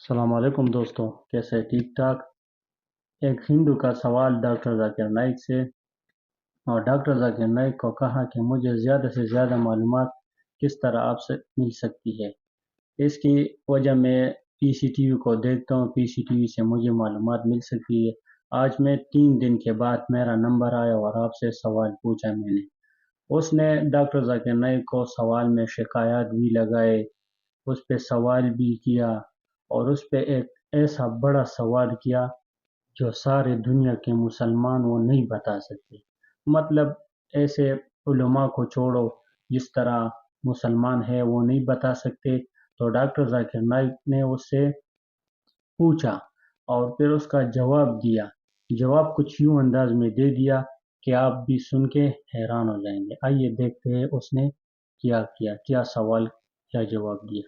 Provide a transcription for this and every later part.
अस्सलाम वालेकुम दोस्तों, कैसे ठीक ठाक। एक हिंदू का सवाल डॉक्टर जाकिर नाइक से। और डॉक्टर जाकिर नाइक को कहा कि मुझे ज़्यादा से ज़्यादा मालूमात किस तरह आपसे मिल सकती है। इसकी वजह मैं पीसीटीवी को देखता हूँ, पीसीटीवी से मुझे मालूमात मिल सकती है। आज मैं 3 दिन के बाद मेरा नंबर आया और आपसे सवाल पूछा मैंने। उसने डॉक्टर जाकिर नाइक को सवाल में शिकायत भी लगाए, उस पे सवाल भी किया और उस पे एक ऐसा बड़ा सवाल किया जो सारे दुनिया के मुसलमान वो नहीं बता सकते। मतलब ऐसे उलमा को छोड़ो, जिस तरह मुसलमान है वो नहीं बता सकते। तो डॉक्टर जाकिर नाइक ने उससे पूछा और फिर उसका जवाब दिया। जवाब कुछ यूं अंदाज में दे दिया कि आप भी सुन के हैरान हो जाएंगे। आइए देखते हैं उसने क्या किया, क्या सवाल, क्या जवाब दिया।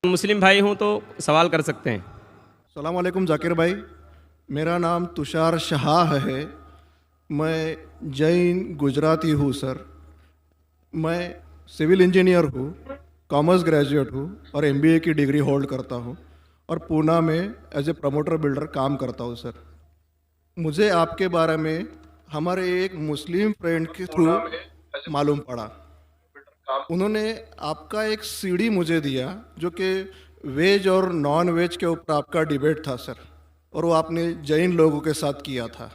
मुस्लिम भाई हूँ तो सवाल कर सकते हैं। सलाम वालेकुम जाकिर भाई। मेरा नाम तुषार शाह है। मैं जैन गुजराती हूँ सर। मैं सिविल इंजीनियर हूँ, कॉमर्स ग्रेजुएट हूँ और एमबीए की डिग्री होल्ड करता हूँ और पूना में एज ए प्रमोटर बिल्डर काम करता हूँ सर। मुझे आपके बारे में हमारे एक मुस्लिम फ्रेंड के थ्रू मालूम पड़ा। उन्होंने आपका एक सीडी मुझे दिया जो कि वेज और नॉन वेज के ऊपर आपका डिबेट था सर, और वो आपने जैन लोगों के साथ किया था।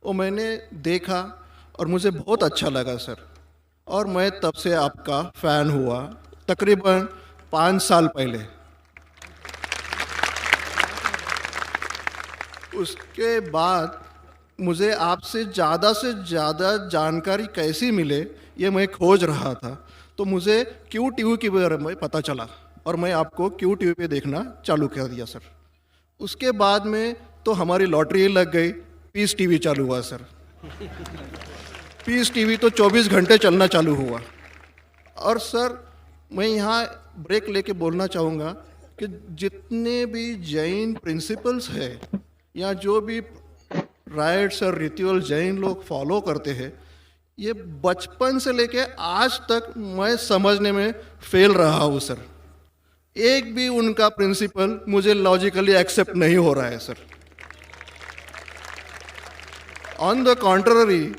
वो मैंने देखा और मुझे बहुत अच्छा लगा सर, और मैं तब से आपका फ़ैन हुआ तकरीबन 5 साल पहले। उसके बाद मुझे आपसे से ज़्यादा जानकारी कैसी मिले ये मैं खोज रहा था, तो मुझे क्यू टीवी के बारे में पता चला और मैं आपको क्यू टीवी पे देखना चालू कर दिया सर। उसके बाद में तो हमारी लॉटरी लग गई, पीस टीवी चालू हुआ सर। पीस टीवी तो 24 घंटे चलना चालू हुआ। और सर मैं यहाँ ब्रेक लेके बोलना चाहूँगा कि जितने भी जैन प्रिंसिपल्स है या जो भी राइट्स और रिचुअल जैन लोग फॉलो करते हैं, ये बचपन से लेके आज तक मैं समझने में फेल रहा हूँ सर। एक भी उनका प्रिंसिपल मुझे लॉजिकली एक्सेप्ट नहीं हो रहा है सर। ऑन द कॉन्ट्ररी,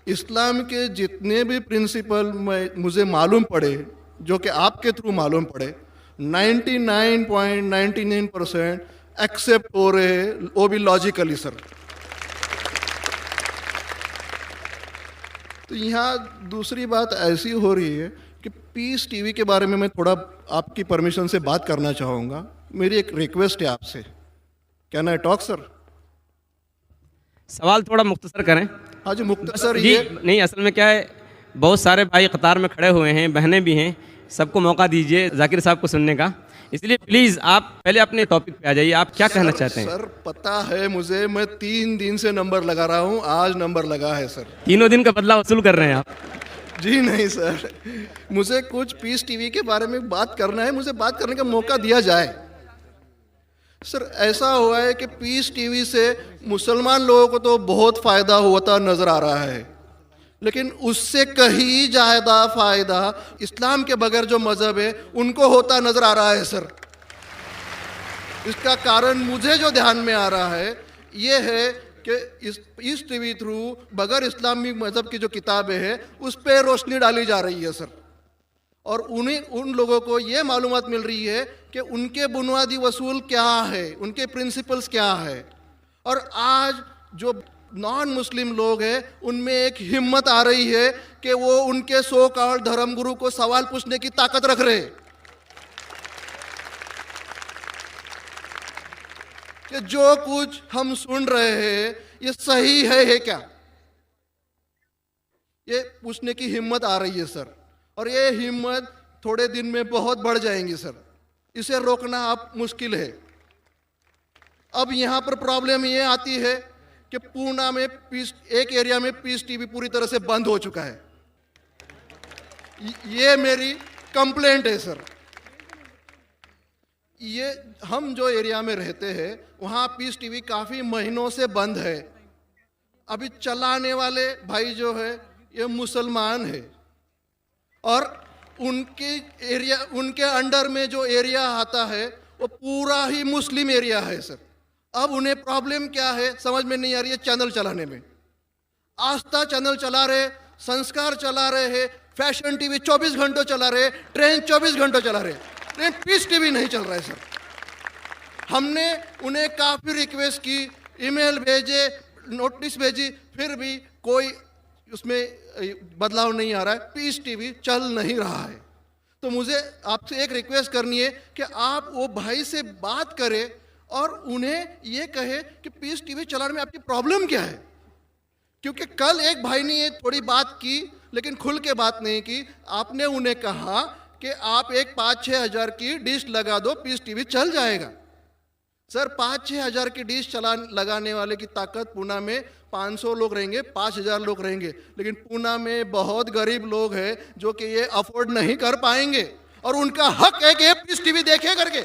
इस्लाम के जितने भी प्रिंसिपल मुझे मालूम पड़े, जो कि आपके थ्रू मालूम पड़े, 99.99% एक्सेप्ट हो रहे हैं, वो भी लॉजिकली सर। तो यहाँ दूसरी बात ऐसी हो रही है कि पीस टीवी के बारे में मैं थोड़ा आपकी परमिशन से बात करना चाहूँगा। मेरी एक रिक्वेस्ट है आपसे, कैन आई टॉक सर? सवाल थोड़ा मुख्तसर करें। हाँ जी, मुख्तसर जी ये। नहीं, असल में क्या है, बहुत सारे भाई कतार में खड़े हुए हैं, बहनें भी हैं, सबको मौका दीजिए जाकिर साहब को सुनने का। इसलिए प्लीज़ आप पहले अपने टॉपिक पे आ जाइए, आप क्या कहना चाहते हैं? सर पता है मुझे, मैं 3 दिन से नंबर लगा रहा हूँ, आज नंबर लगा है सर। तीनों दिन का बदला वसूल कर रहे हैं आप? जी नहीं सर, मुझे कुछ पीस टीवी के बारे में बात करना है, मुझे बात करने का मौका दिया जाए। सर ऐसा हुआ है कि पीस टीवी से मुसलमान लोगों को तो बहुत फ़ायदा होता नज़र आ रहा है, लेकिन उससे कहीं ज़्यादा फ़ायदा इस्लाम के बगैर जो मज़हब है उनको होता नज़र आ रहा है सर। इसका कारण मुझे जो ध्यान में आ रहा है ये है कि इस टीवी थ्रू बगैर इस्लामी मज़हब की जो किताबें हैं उस पर रोशनी डाली जा रही है सर, और उन लोगों को ये मालूमात मिल रही है कि उनके बुनियादी वसूल क्या है, उनके प्रिंसिपल्स क्या है। और आज जो नॉन मुस्लिम लोग हैं उनमें एक हिम्मत आ रही है कि वो उनके सो कॉल्ड धर्मगुरु को सवाल पूछने की ताकत रख रहे हैं कि जो कुछ हम सुन रहे हैं ये सही है क्या, ये पूछने की हिम्मत आ रही है सर। और ये हिम्मत थोड़े दिन में बहुत बढ़ जाएंगी सर, इसे रोकना आप मुश्किल है। अब यहाँ पर प्रॉब्लम ये आती है कि पूना में एक एरिया में पीस टीवी पूरी तरह से बंद हो चुका है। ये मेरी कंप्लेंट है सर। ये हम जो एरिया में रहते हैं वहाँ पीस टीवी काफ़ी महीनों से बंद है। अभी चलाने वाले भाई जो है ये मुसलमान है, और उनके अंडर में जो एरिया आता है वो पूरा ही मुस्लिम एरिया है सर। अब उन्हें प्रॉब्लम क्या है समझ में नहीं आ रही है चैनल चलाने में। आस्था चैनल चला रहे, संस्कार चला रहे हैं, फैशन टीवी 24 घंटों चला रहे, ट्रेन 24 घंटों चला रहे, लेकिन पीस टीवी नहीं चल रहा है सर। हमने उन्हें काफ़ी रिक्वेस्ट की, ईमेल भेजे, नोटिस भेजी, फिर भी कोई उसमें बदलाव नहीं आ रहा है, पीस टीवी चल नहीं रहा है। तो मुझे आपसे एक रिक्वेस्ट करनी है कि आप वो भाई से बात करें और उन्हें ये कहे कि पीस टीवी चलाने में आपकी प्रॉब्लम क्या है। क्योंकि कल एक भाई ने ये थोड़ी बात की लेकिन खुल के बात नहीं की। आपने उन्हें कहा कि आप एक 5-6 हज़ार की डिश लगा दो, पीस टीवी चल जाएगा। सर 5-6 हज़ार की डिश लगाने वाले की ताकत पूना में 500 लोग रहेंगे, 5,000 लोग रहेंगे, लेकिन पूना में बहुत गरीब लोग हैं जो कि ये अफोर्ड नहीं कर पाएंगे और उनका हक है कि पीस टीवी देखे करके।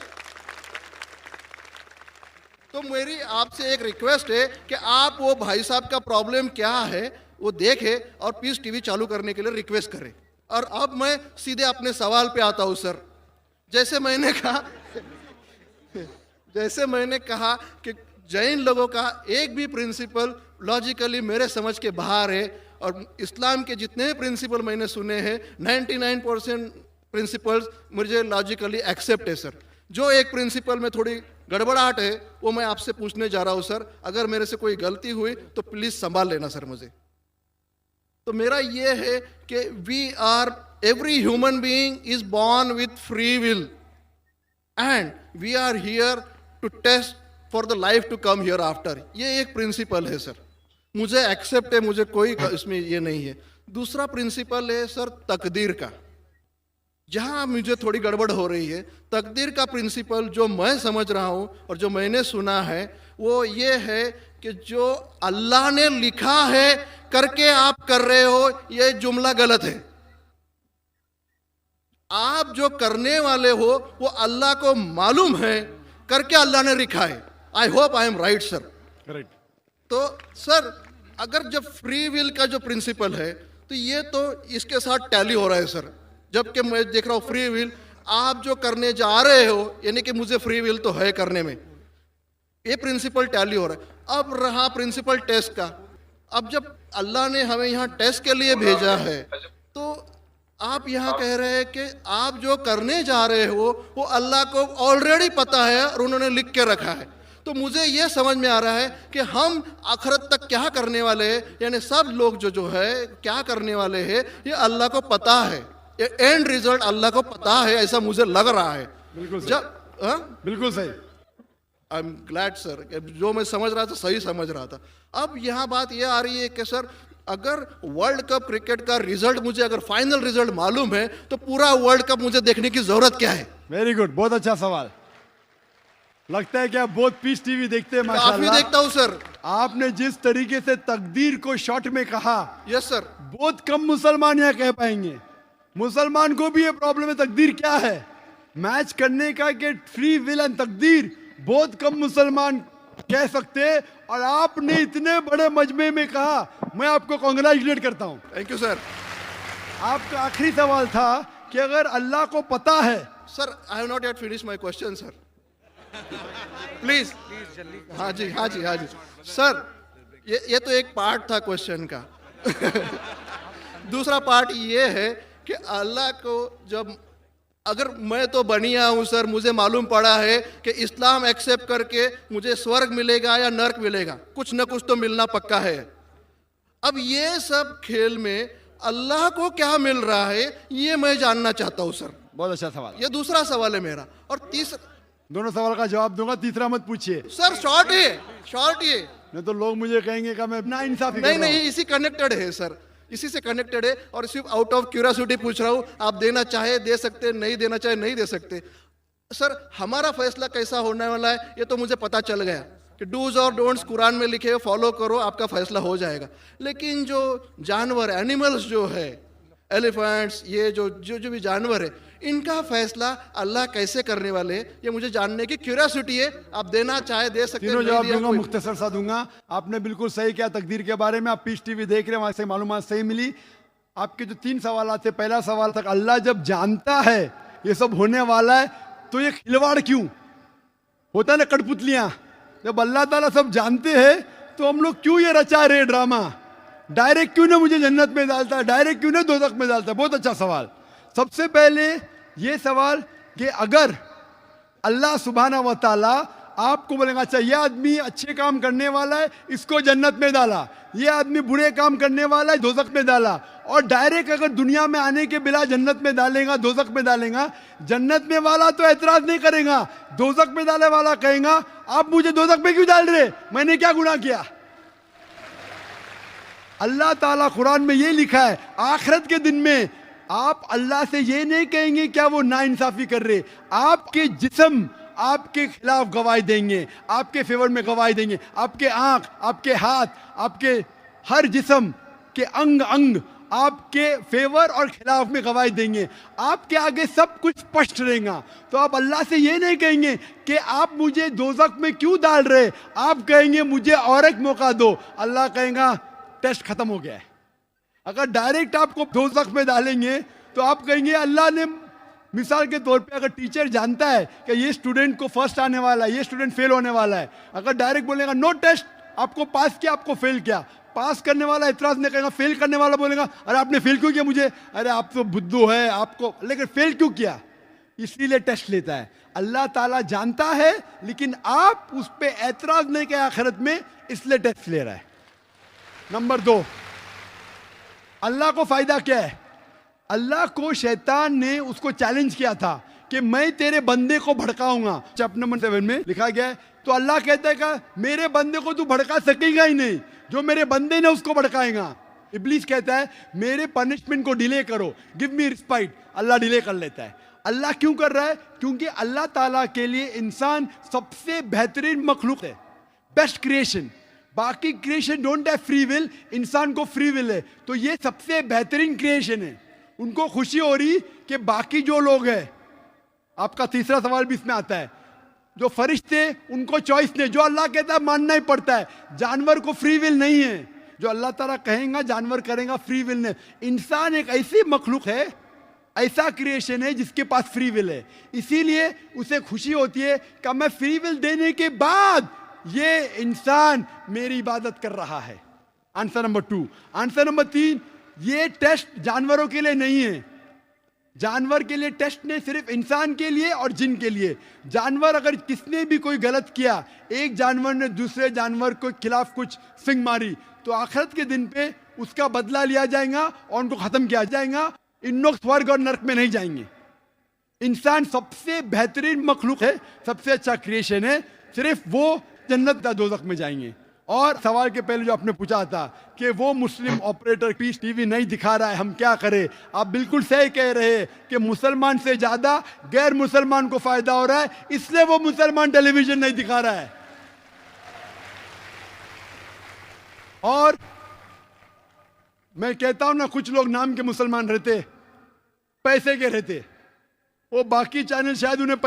तो मेरी आपसे एक रिक्वेस्ट है कि आप वो भाई साहब का प्रॉब्लम क्या है वो देखें और पीस टीवी चालू करने के लिए रिक्वेस्ट करें। और अब मैं सीधे अपने सवाल पे आता हूँ सर। जैसे मैंने कहा कि जैन लोगों का एक भी प्रिंसिपल लॉजिकली मेरे समझ के बाहर है और इस्लाम के जितने भी प्रिंसिपल मैंने सुने हैं 99% प्रिंसिपल्स मुझे लॉजिकली एक्सेप्ट है सर। जो एक प्रिंसिपल में थोड़ी गड़बड़ाहट है वो मैं आपसे पूछने जा रहा हूँ सर। अगर मेरे से कोई गलती हुई तो प्लीज़ संभाल लेना सर मुझे। तो मेरा ये है कि every human being is born with free will and we are here to test for the life to come hereafter. ये एक प्रिंसिपल है सर, मुझे एक्सेप्ट है, मुझे कोई इसमें ये नहीं है। दूसरा प्रिंसिपल है सर तकदीर का, जहाँ मुझे थोड़ी गड़बड़ हो रही है। तकदीर का प्रिंसिपल जो मैं समझ रहा हूँ और जो मैंने सुना है वो ये है कि जो अल्लाह ने लिखा है करके आप कर रहे हो, ये जुमला गलत है। आप जो करने वाले हो वो अल्लाह को मालूम है करके अल्लाह ने लिखा है। I hope I am right sir. Right. तो सर अगर जब फ्री विल का जो प्रिंसिपल है तो ये तो इसके साथ टैली हो रहा है सर। जबकि मैं देख रहा हूँ फ्री विल आप जो करने जा रहे हो, यानी कि मुझे फ्री विल तो है करने में, ये प्रिंसिपल टैली हो रहा है। अब रहा प्रिंसिपल टेस्ट का। अब जब अल्लाह ने हमें यहाँ टेस्ट के लिए भेजा है तो आप यहाँ कह रहे हैं कि आप जो करने जा रहे हो वो अल्लाह को ऑलरेडी पता है और उन्होंने लिख के रखा है। तो मुझे ये समझ में आ रहा है कि हम आखिरत तक क्या करने वाले हैं, यानी सब लोग जो है क्या करने वाले हैं ये अल्लाह को पता है। ये एंड रिजल्ट अल्लाह को पता है, ऐसा मुझे लग रहा है। बिल्कुल जब बिल्कुल सही। आई एम ग्लैड सर, जो मैं समझ रहा था सही समझ रहा था। अब यहाँ बात ये आ रही है कि सर अगर वर्ल्ड कप क्रिकेट का रिजल्ट मुझे अगर फाइनल रिजल्ट मालूम है तो पूरा वर्ल्ड कप मुझे देखने की जरूरत क्या है? वेरी गुड, बहुत अच्छा सवाल। लगता है कि आप बहुत पीस टीवी देखते हैं। माशाल्लाह। काफी देखता हूँ सर। आपने जिस तरीके से तकदीर को शॉर्ट में कहा, यस सर, बहुत कम मुसलमान यहाँ कह पाएंगे। मुसलमान को भी ये प्रॉब्लम है तकदीर क्या है, मैच करने का कि फ्री विल एंड तकदीर बहुत कम मुसलमान कह सकते हैं। और आपने इतने बड़े मजमे में कहा, मैं आपको कांग्रेचुलेट करता हूं। Thank you sir. आपका आखिरी सवाल था कि अगर अल्लाह को पता है। Sir I have not yet finish my question sir, please. हाँ जी हाँ जी हाँ जी सर, ये तो एक पार्ट था क्वेश्चन का। दूसरा पार्ट ये है कि अल्लाह को जब अगर मैं तो बनिया हूँ सर, मुझे मालूम पड़ा है कि इस्लाम एक्सेप्ट करके मुझे स्वर्ग मिलेगा या नर्क मिलेगा, कुछ न कुछ तो मिलना पक्का है। अब ये सब खेल में अल्लाह को क्या मिल रहा है ये मैं जानना चाहता हूँ सर। बहुत अच्छा सवाल। ये दूसरा सवाल है मेरा। और तीसरा, दोनों सवाल का जवाब दूंगा, तीसरा मत पूछिए सर। शॉर्ट है, शॉर्ट ये, नहीं तो लोग मुझे कहेंगे कि मैं ना इंसाफी। नहीं नहीं, इसी कनेक्टेड है सर, इसी से कनेक्टेड है। और सिर्फ आउट ऑफ क्यूरियोसिटी पूछ रहा हूँ, आप देना चाहे दे सकते, नहीं देना चाहे नहीं दे सकते। सर हमारा फैसला कैसा होने वाला है ये तो मुझे पता चल गया कि डूज और डोंट्स कुरान में लिखे, फॉलो करो, आपका फैसला हो जाएगा। लेकिन जो जानवर, एनिमल्स जो है, एलिफेंट्स, ये जो भी जानवर है, इनका फैसला अल्लाह कैसे करने वाले हैं ये मुझे जानने की क्यूरियोसिटी है। आप देना चाहे दे सकते हैं। तीनों जवाब दूंगा, मुख्तसर सा दूंगा। आपने बिल्कुल सही किया तकदीर के बारे में। आप पीस टीवी देख रहे हैं, वहां से मालूमात सही मिली। आपके जो 3 सवाल थे, पहला सवाल था अल्लाह जब जानता है ये सब होने वाला है तो ये खिलवाड़ क्यों होता है ना, कठपुतलियां। जब अल्लाह ताला सब जानते हैं तो हम लोग क्यों ये रचा रहे ड्रामा, डायरेक्ट क्यों ना मुझे जन्नत में डालता है, डायरेक्ट क्यों ना दोज़ख में डालता है। बहुत अच्छा सवाल। सबसे पहले ये सवाल कि अगर अल्लाह सुब्हाना व तआला आपको बोलेगा अच्छा ये आदमी अच्छे काम करने वाला है इसको जन्नत में डाला, ये आदमी बुरे काम करने वाला है दोज़ख में डाला, और डायरेक्ट अगर दुनिया में आने के बिना जन्नत में डालेगा दोज़ख में डालेगा, जन्नत में वाला तो एतराज नहीं करेगा, दोज़ख में डाले वाला कहेगा आप मुझे दोज़ख में क्यों डाल रहे, मैंने क्या गुनाह किया। अल्लाह ताला कुरान में ये लिखा है आखिरत के दिन में आप अल्लाह से ये नहीं कहेंगे क्या वो नाइंसाफी कर रहे, आपके जिस्म आपके खिलाफ गवाही देंगे, आपके फेवर में गवाही देंगे, आपके आंख, आपके हाथ, आपके हर जिस्म के अंग अंग आपके फेवर और खिलाफ में गवाही देंगे, आपके आगे सब कुछ स्पष्ट रहेगा। तो आप अल्लाह से ये नहीं कहेंगे कि आप मुझे दोज़ख में क्यों डाल रहे, आप कहेंगे मुझे और एक मौका दो। अल्लाह कहेगा टेस्ट खत्म हो गया है। अगर डायरेक्ट आपको दोज़ख में डालेंगे तो आप कहेंगे अल्लाह ने, मिसाल के तौर पे अगर टीचर जानता है कि ये स्टूडेंट को फर्स्ट आने वाला है, ये स्टूडेंट फेल होने वाला है, अगर डायरेक्ट बोलेगा नो टेस्ट, आपको पास किया आपको फेल किया, पास करने वाला इतराज नहीं करेगा, फेल करने वाला बोलेगा अरे आपने फेल क्यों किया मुझे, अरे आप तो बुद्धू है आपको, लेकिन फेल क्यों किया, इसीलिए टेस्ट लेता है। अल्लाह ताला जानता है लेकिन आप उस पर एतराज नहीं किया आखिरत में, इसलिए टेस्ट ले रहा है। नंबर 2, अल्लाह को फायदा क्या है। अल्लाह को शैतान ने उसको चैलेंज किया था कि मैं तेरे बंदे को भड़काऊंगा, चैप्टर नंबर 7 में लिखा गया है। तो अल्लाह कहता है कि मेरे बंदे को तू भड़का सकेगा ही नहीं, जो मेरे बंदे ने उसको भड़काएगा। इब्लीस कहता है मेरे पनिशमेंट को डिले करो, गिव मी रिस्पाइट, अल्लाह डिले कर लेता है। अल्लाह क्यों कर रहा है, क्योंकि अल्लाह ताला के लिए इंसान सबसे बेहतरीन मखलूक है, बेस्ट क्रिएशन। बाकी creation don't have free will, इंसान को फ्री विल है, तो ये सबसे बेहतरीन क्रिएशन है। उनको खुशी हो रही कि बाकी जो लोग हैं, आपका तीसरा सवाल भी इसमें आता है, जो फरिश्ते उनको चॉइस नहीं, जो अल्लाह कहता है मानना ही पड़ता है, जानवर को फ्री विल नहीं है, जो अल्लाह ताला कहेगा जानवर करेगा, फ्री विल नहीं। इंसान एक ऐसी मखलूक है, ऐसा क्रिएशन है जिसके पास फ्री विल है, इसीलिए उसे खुशी होती है कि मैं फ्री विल देने के बाद ये इंसान मेरी इबादत कर रहा है। Answer number 2। आंसर नंबर 3, ये टेस्ट जानवरों के लिए नहीं है, जानवर के लिए टेस्ट नहीं, सिर्फ इंसान के लिए और जिन के लिए। जानवर अगर किसने भी कोई गलत किया, एक जानवर ने दूसरे जानवर के खिलाफ कुछ सिंग मारी, तो आखिरत के दिन पे उसका बदला लिया जाएगा और उनको खत्म किया जाएगा। इन लोग स्वर्ग और नरक में नहीं जाएंगे। इंसान सबसे बेहतरीन मखलूक है, सबसे अच्छा क्रिएशन है, सिर्फ वो जन्नत या दोज़ख में जाएंगे। और सवाल के पहले जो आपने पूछा था कि वो मुस्लिम ऑपरेटर पीस टीवी नहीं दिखा रहा है, हम क्या करें, आप बिल्कुल सही कह रहे हैं कि मुसलमान से ज्यादा गैर मुसलमान को फायदा हो रहा है, इसलिए वो मुसलमान टेलीविजन नहीं दिखा रहा है। और मैं कहता हूं ना, कुछ लोग नाम के मुसलमान रहते, पैसे के रहते, वो बाकी चैनल शायद उन्हें